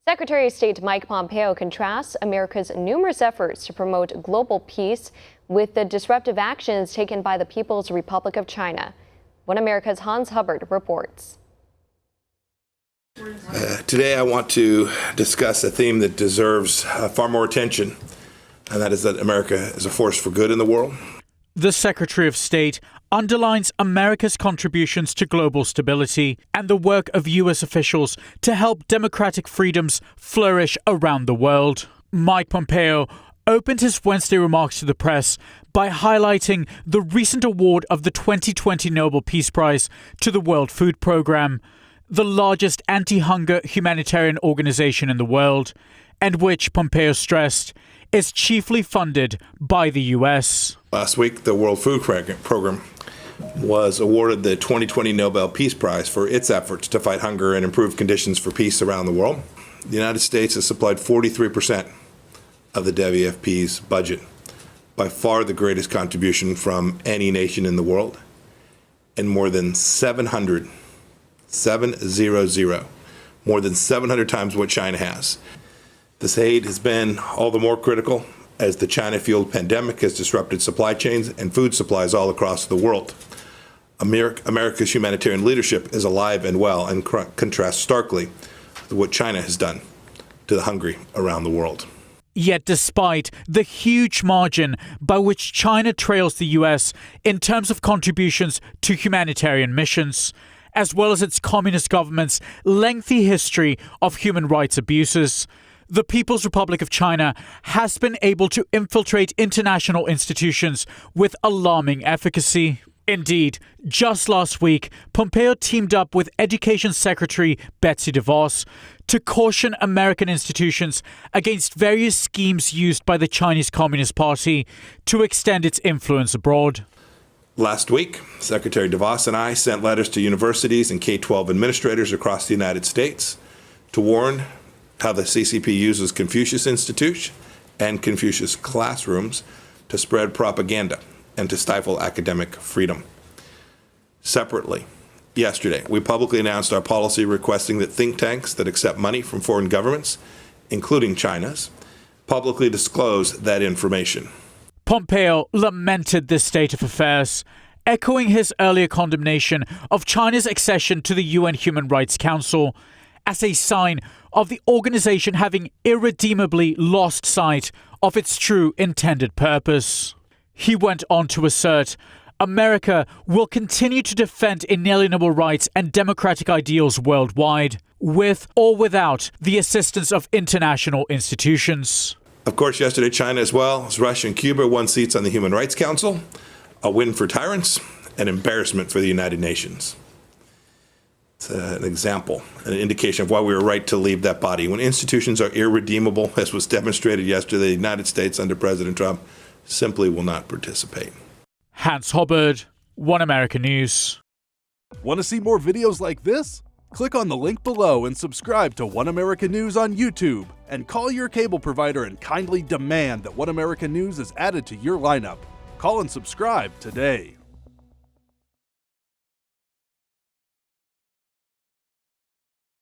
Secretary of State Mike Pompeo contrasts America's numerous efforts to promote global peace with the disruptive actions taken by the People's Republic of China. One America's Hubbard reports. Today I want to discuss a theme that deserves far more attention, and that is that America is a force for good in the world. The Secretary of State underlines America's contributions to global stability and the work of U.S. officials to help democratic freedoms flourish around the world. Mike Pompeo opened his Wednesday remarks to the press by highlighting the recent award of the 2020 Nobel Peace Prize to the World Food Programme, the largest anti-hunger humanitarian organization in the world, and which, Pompeo stressed, is chiefly funded by the U.S. Last week, the World Food Program was awarded the 2020 Nobel Peace Prize for its efforts to fight hunger and improve conditions for peace around the world. The United States has supplied 43% of the WFP's budget, by far the greatest contribution from any nation in the world, and more than 700 times what China has. This aid has been all the more critical as the China-fueled pandemic has disrupted supply chains and food supplies all across the world. America's humanitarian leadership is alive and well and contrasts starkly with what China has done to the hungry around the world. Yet despite the huge margin by which China trails the U.S. in terms of contributions to humanitarian missions, as well as its communist government's lengthy history of human rights abuses, the People's Republic of China has been able to infiltrate international institutions with alarming efficacy. Indeed, just last week, Pompeo teamed up with Education Secretary Betsy DeVos to caution American institutions against various schemes used by the Chinese Communist Party to extend its influence abroad. Last week, Secretary DeVos and I sent letters to universities and K-12 administrators across the United States to warn how the CCP uses Confucius Institute and Confucius classrooms to spread propaganda and to stifle academic freedom. Separately, yesterday, we publicly announced our policy requesting that think tanks that accept money from foreign governments, including China's, publicly disclose that information. Pompeo lamented this state of affairs, echoing his earlier condemnation of China's accession to the UN Human Rights Council as a sign of the organization having irredeemably lost sight of its true intended purpose. He went on to assert, America will continue to defend inalienable rights and democratic ideals worldwide, with or without the assistance of international institutions. Of course, yesterday, China as well as Russia and Cuba won seats on the Human Rights Council, a win for tyrants, an embarrassment for the United Nations. It's an example, an indication of why we were right to leave that body. When institutions are irredeemable, as was demonstrated yesterday, the United States under President Trump simply will not participate. Hubbard, One American News. Want to see more videos like this? Click on the link below and subscribe to One American News on YouTube. And call your cable provider and kindly demand that One American News is added to your lineup. Call and subscribe today.